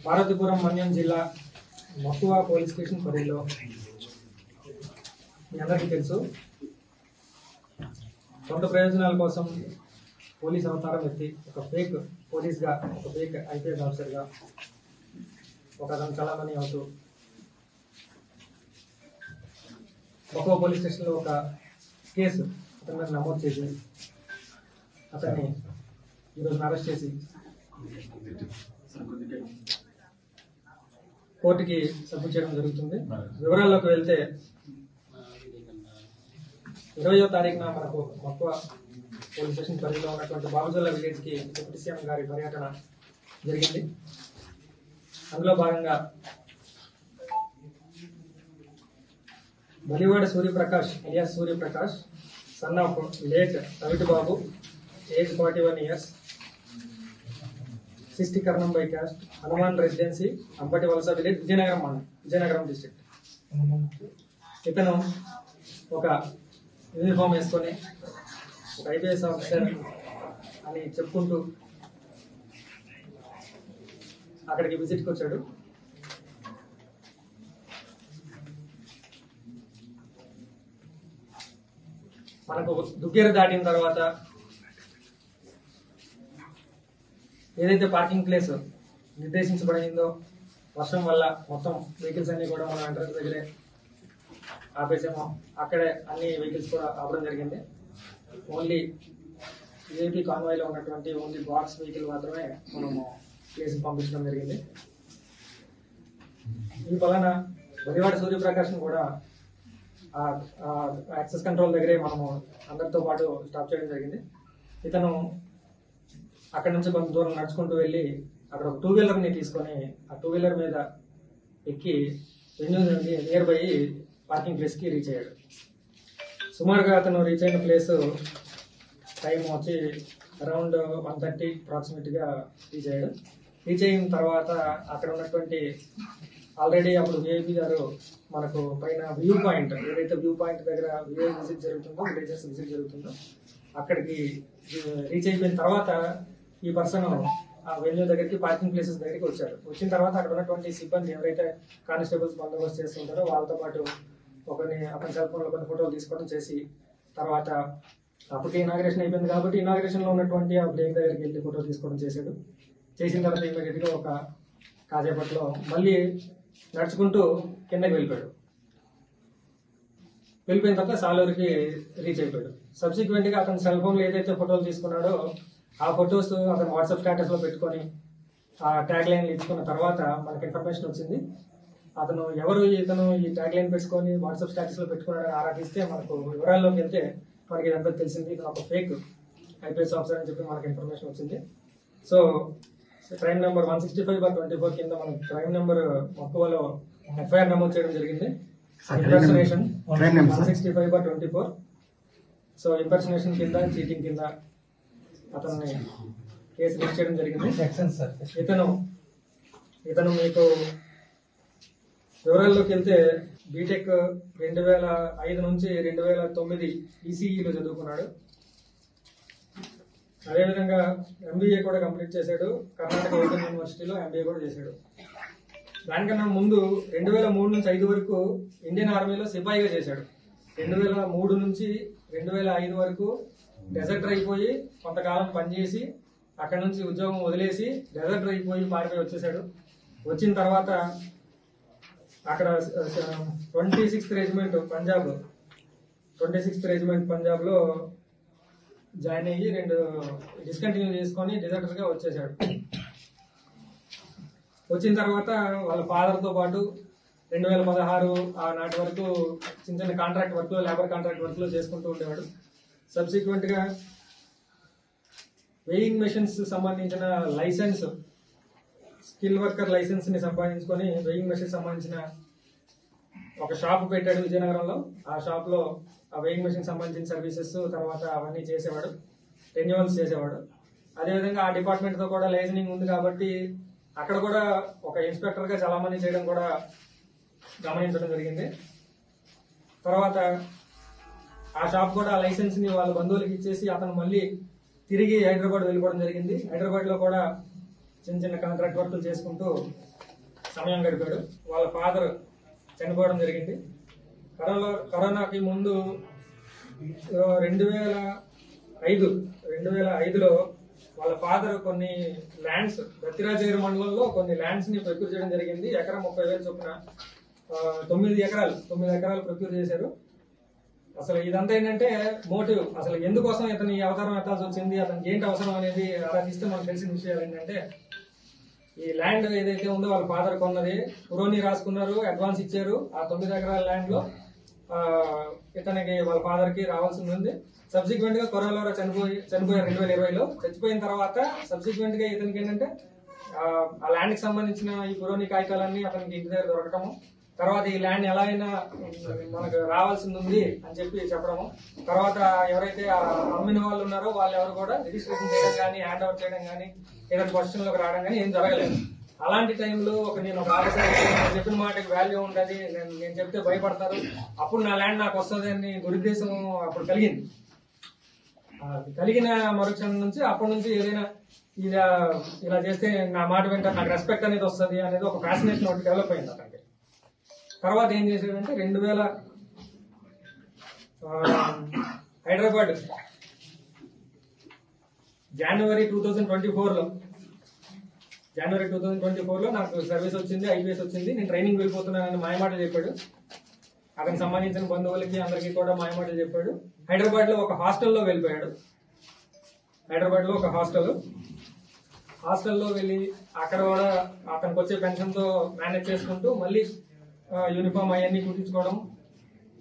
పార్వతీపురం మన్యం జిల్లా మక్కువ police station పరిధిలో మీ అందరికీ తెలుసు, సొంత ప్రయోజనాల కోసం పోలీస్ అవతారం ఎత్తి ఒక ఫేక్ పోలీస్గా, ఒక ఫేక్ ఐపీఎస్ ఆఫీసర్గా ఒక అతను చలామణి అవుతూ మక్కువ పోలీస్ స్టేషన్లో ఒక కేసు అతని మీద నమోదు చేసి అతన్ని ఈరోజు అరెస్ట్ చేసి కోర్టుకి సబ్మిట్ చేయడం జరుగుతుంది. వివరాల్లోకి వెళ్తే 20వ తారీఖున మనకు మక్కువ పోలీస్ స్టేషన్ పరిధిలో ఉన్నటువంటి బాబుజల్ల విలేజ్కి డిప్యూటీ సీఎం గారి పర్యటన జరిగింది. అందులో భాగంగా Balivada Suryaprakash alias Suryaprakash, son of late Raviti Babu, age 41 years, 60 Karnam by caste, Hanuman residency, Ampati Valasa village, Vizianagaram district. ఇతను ఒక యూనిఫామ్ వేసుకొని ఒక ఐపీఎస్ ఆఫీసర్ అని చెప్పుకుంటూ అక్కడికి విజిట్కి వచ్చాడు. మనకు దుగ్గేరు దాటిన తర్వాత ఏదైతే పార్కింగ్ ప్లేస్ నిర్దేశించబడిందో, వర్షం వల్ల మొత్తం వెహికల్స్ అన్ని కూడా మనం ఎంట్రన్స్ దగ్గరే ఆపేసాము. అక్కడే అన్ని వెహికల్స్ కూడా ఆపడం జరిగింది. ఓన్లీ ఏపీ కాన్వాయ్లో ఉన్నటువంటి ఓన్లీ బాక్స్ వెహికల్ మాత్రమే మనము ప్లేస్కి పంపించడం జరిగింది. ఈ వలన బలివాడ సూర్యప్రకాష్ను కూడా యాక్సెస్ కంట్రోల్ దగ్గరే మనము అందరితో పాటు స్టాప్ చేయడం జరిగింది. ఇతను అక్కడ నుంచి కొంత దూరం నడుచుకుంటూ వెళ్ళి అక్కడ ఒక 2-వీలర్ని తీసుకొని ఆ 2-వీలర్ మీద ఎక్కి నియర్ బై పార్కింగ్ ప్లేస్కి రీచ్ అయ్యాడు. సుమారుగా అతను రీచ్ అయిన ప్లేస్ టైం వచ్చి అరౌండ్ 1:30 అప్రాక్సిమేట్గా రీచ్ అయ్యాడు. రీచ్ అయిన తర్వాత అక్కడ ఉన్నటువంటి ఆల్రెడీ అప్పుడు విఐపి గారు మనకు పైన వ్యూ పాయింట్, ఏదైతే వ్యూ పాయింట్ దగ్గర విజిట్ జరుగుతుందో, విలేజెస్ విజిట్ జరుగుతుందో అక్కడికి రీచ్ అయిపోయిన తర్వాత ఈ పర్సన్ ఆ వెన్యూ దగ్గరికి, పార్కింగ్ ప్లేసెస్ దగ్గరికి వచ్చాడు. వచ్చిన తర్వాత అక్కడ ఉన్నటువంటి సిబ్బంది ఎవరైతే కానిస్టేబుల్స్ బందోబస్తు చేస్తుంటారో వాళ్ళతో పాటు అతని సెల్ ఫోన్లో కొన్ని ఫోటోలు తీసుకోవడం చేసి, తర్వాత అప్పటికి ఇనాగ్రేషన్ అయిపోయింది కాబట్టి ఇనాగ్రేషన్లో ఉన్నటువంటి ఆ బ్రేక్ దగ్గరికి వెళ్ళి ఫోటో తీసుకోవడం చేశాడు. చేసిన తర్వాత ఇమీడియట్గా ఒక కాసేపట్లో మళ్ళీ నడుచుకుంటూ కిందకి వెళ్ళిపోయాడు. వెళ్ళిపోయిన తర్వాత సాలూరుకి రీచ్ అయిపోయాడు. సబ్సిక్వెంట్గా అతను సెల్ ఫోన్లో ఏదైతే ఫోటోలు తీసుకున్నాడో ఆ ఫొటోస్ అతను వాట్సాప్ స్టేటస్లో పెట్టుకొని ఆ ట్యాగ్ లైన్లు ఇచ్చుకున్న తర్వాత మనకి ఇన్ఫర్మేషన్ వచ్చింది. ఇతను ఈ ట్యాగ్ లైన్ పెట్టుకొని వాట్సాప్ స్టేటస్లో పెట్టుకున్నాడని ఆరా తీస్తే మనకు వివరాల్లోకి వెళ్తే మనకి ఇదంతా తెలిసింది. ఇతను ఒక ఫేక్ ఐపీఎస్ ఆఫీసర్ అని చెప్పి మనకి ఇన్ఫర్మేషన్ వచ్చింది. సో క్రైమ్ నెంబర్ 165/24 కింద మనకి క్రైమ్ నెంబర్ మక్కువలో ఎఫ్ఐఆర్ నమోదు చేయడం జరిగింది. ఇంపర్సనేషన్ 165/24. సో ఇంపర్సనేషన్ కింద, చీటింగ్ కింద అతన్ని కేసు రిజిస్టర్ చేయడం జరిగింది. ఇతను మీకు వివరాల్లోకి వెళ్తే బీటెక్ 2005 నుంచి 2009 ఈసీఈలో చదువుకున్నాడు. అదేవిధంగా ఎంబీఏ కూడా కంప్లీట్ చేశాడు. కర్ణాటక ఓపెన్ యూనివర్సిటీలో ఎంబీఏ కూడా చేశాడు. దానికన్నా ముందు 2003 నుంచి 2005 వరకు ఇండియన్ ఆర్మీలో సిపాయిగా చేశాడు. 2003 నుంచి 2005 వరకు డెజర్ట్ అయిపోయి కొంతకాలం పనిచేసి అక్కడ నుంచి ఉద్యోగం వదిలేసి డెజర్ట్ అయిపోయి పారిపోయి వచ్చేసాడు. వచ్చిన తర్వాత అక్కడ 26th రెజిమెంట్ పంజాబ్లో జాయిన్ అయ్యి 2 డిస్కంటిన్యూ చేసుకొని డిజర్టర్గా వచ్చేసాడు. వచ్చిన తర్వాత వాళ్ళ ఫాదర్తో పాటు 2016 ఆ నాటి వరకు చిన్న కాంట్రాక్ట్ వర్క్లో, లేబర్ కాంట్రాక్ట్ వర్క్లో చేసుకుంటూ ఉండేవాడు. సబ్సిక్వెంట్గా వెయింగ్ మెషిన్స్ సంబంధించిన లైసెన్స్, స్కిల్ వర్కర్ లైసెన్స్ని సంపాదించుకొని వెయింగ్ మెషిన్స్ సంబంధించిన ఒక షాప్ పెట్టాడు విజయనగరంలో. ఆ షాప్లో ఆ వెయింగ్ మెషిన్ సంబంధించిన సర్వీసెస్ తర్వాత అవన్నీ చేసేవాడు, రెన్యువల్స్ చేసేవాడు. అదేవిధంగా ఆ డిపార్ట్మెంట్తో కూడా లైసెన్సింగ్ ఉంది కాబట్టి అక్కడ కూడా ఒక ఇన్స్పెక్టర్గా చాలామంది చేయడం కూడా గమనించడం జరిగింది. తర్వాత ఆ షాప్ కూడా ఆ లైసెన్స్ని వాళ్ళ బంధువులకి ఇచ్చేసి అతను మళ్ళీ తిరిగి హైదరాబాద్ వెళ్ళిపోవడం జరిగింది. హైదరాబాద్లో కూడా చిన్న చిన్న కాంట్రాక్ట్ వర్కులు చేసుకుంటూ సమయం గడిపాడు. వాళ్ళ ఫాదర్ చనిపోవడం జరిగింది. కరోనాకి ముందు 2005లో వాళ్ళ ఫాదర్ కొన్ని ల్యాండ్స్ దత్తిరాజేరు మండలంలో కొన్ని ల్యాండ్స్ ని ప్రొక్యూర్ చేయడం జరిగింది. ఎకరం 30,000 చొప్పున 9 ఎకరాలు ప్రొక్యూర్ చేశారు. అసలు ఇదంతా ఏంటంటే మోటివ్, అసలు ఎందుకోసం ఇతని అవతారం ఎత్తాల్సి వచ్చింది, అతనికి ఏంటి అవసరం అనేది అలా తీస్తే మనకు తెలిసిన విషయాలు ఏంటంటే, ఈ ల్యాండ్ ఏదైతే ఉందో వాళ్ళ ఫాదర్ కొన్నది, పురోని రాసుకున్నారు, అడ్వాన్స్ ఇచ్చారు. ఆ 9 ఎకరాల ల్యాండ్ లో ఇతనికి వాళ్ళ ఫాదర్ కి రావాల్సింది ఉంది. సబ్సిక్వెంట్ గా కరోనాలో చనిపోయారు 2020లో. చచ్చిపోయిన తర్వాత సబ్సిక్వెంట్ గా ఇతనికి ఏంటంటే ఆ ల్యాండ్ కి సంబంధించిన ఈ పురోని కాగితాలన్నీ అతనికి ఇంటి దగ్గర దొరకటము, తర్వాత ఈ ల్యాండ్ ఎలా అయినా మనకు రావాల్సింది ఉంది అని చెప్పడము, తర్వాత ఎవరైతే అమ్మిన వాళ్ళు ఉన్నారో వాళ్ళు ఎవరు కూడా రిజిస్ట్రేషన్ చేయడం కానీ హ్యాండ్ ఓవర్ చేయడం కానీ ఏదైనా పొజిషన్లోకి రావడం కానీ ఏం జరగలేదు. అలాంటి టైంలో నేను ఒక ఆఫీసర్ చెప్పిన మాటకి వాల్యూ ఉంటుంది, నేను చెప్తే భయపడతారు, అప్పుడు నా ల్యాండ్ నాకు వస్తుంది అని దురుద్దేశం అప్పుడు కలిగింది. కలిగిన మరుక్షణం నుంచి అప్పటి నుంచి ఏదైనా ఇలా చేస్తే నా మాట వింటారు, నాకు రెస్పెక్ట్ అనేది వస్తుంది అనేది ఒక ఫ్యాసినేషన్ ఒకటి డెవలప్ అయింది అతనికి. తర్వాత ఏం చేశాడంటే 2000 హైదరాబాద్ జనవరి 2024లో నాకు సర్వీస్ వచ్చింది, ఐపీఎస్ వచ్చింది, నేను ట్రైనింగ్ వెళ్ళిపోతున్నానని మాయమాటలు చెప్పాడు. అతనికి సంబంధించిన బంధువులకి అందరికీ కూడా మాయమాటలు చెప్పాడు. హైదరాబాద్ లో ఒక హాస్టల్లో వెళ్ళిపోయాడు. హైదరాబాద్ లో ఒక హాస్టల్లో వెళ్ళి అక్కడ కూడా అతనికి వచ్చే పెన్షన్ తో మేనేజ్ చేసుకుంటూ మళ్ళీ యూనిఫామ్ అవన్నీ కుట్టించుకోవడం,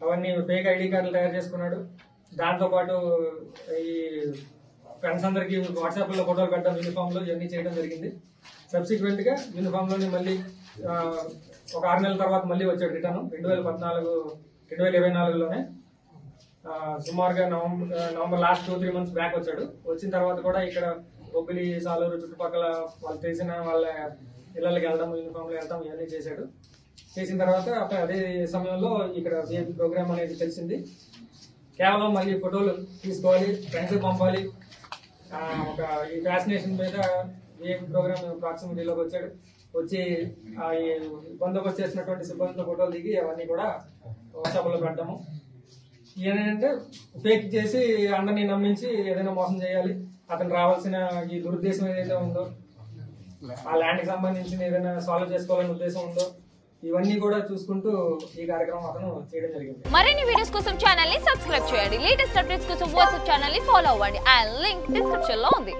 అవన్నీ ఫేక్ ఐడి కార్డులు తయారు చేసుకున్నాడు. దాంతో పాటు ఈ ఫ్రెండ్స్ అందరికి వాట్సాప్ లో ఫోటోలు పెట్టడం యూనిఫామ్ లో, ఇవన్నీ చేయడం జరిగింది. సబ్సిక్వెంట్ గా యూనిఫామ్ లోని మళ్ళీ ఒక 6 నెలల తర్వాత మళ్ళీ వచ్చాడు రిటర్న్ 2024లోనే. సుమారుగా నవంబర్ లాస్ట్ 2-3 మంత్స్ బ్యాక్ వచ్చాడు. వచ్చిన తర్వాత కూడా ఇక్కడ బొబ్బిలి, సాలూరు చుట్టుపక్కల వాళ్ళు తెలిసిన వాళ్ళ ఇళ్ళకి వెళ్ళడం, యూనిఫామ్ లో వెళ్తాం, ఇవన్నీ చేశాడు. చేసిన తర్వాత అదే సమయంలో ఇక్కడ విఐపి ప్రోగ్రామ్ అనేది తెలిసింది. కేవలం మళ్ళీ ఫోటోలు తీసుకోవాలి, ఫ్రెండ్స్ పంపాలి, ఒక ఈ ఫ్యాసినేషన్ మీద విఐపి ప్రోగ్రామ్ ప్రాక్సిమిటీలోకి వచ్చాడు. వచ్చి ఈ బందోబస్తు చేసినటువంటి సిబ్బందితో ఫోటోలు దిగి అవన్నీ కూడా వాట్సాప్ లో పెట్టడము. ఏంటంటే ఫేక్ చేసి అందరినీ నమ్మించి ఏదైనా మోసం చేయాలి, అతను రావాల్సిన ఈ దురుద్దేశం ఏదైతే ఉందో, ఆ ల్యాండ్ కి సంబంధించిన ఏదైనా సాల్వ్ చేసుకోవాలనే ఉద్దేశం ఉందో, ఇవన్నీ కూడా చూసుకుంటూ ఈ కార్యక్రమం అతను చేయడం జరిగింది. మరిన్ని వీడియోస్ కోసం ఛానల్ ని సబ్స్క్రైబ్ చేయండి. లేటెస్ట్ అప్డేట్స్ కోసం వాట్సాప్ ఛానల్ ని ఫాలో అవ్వండి. ఆ లింక్ డిస్క్రిప్షన్ లో ఉంది.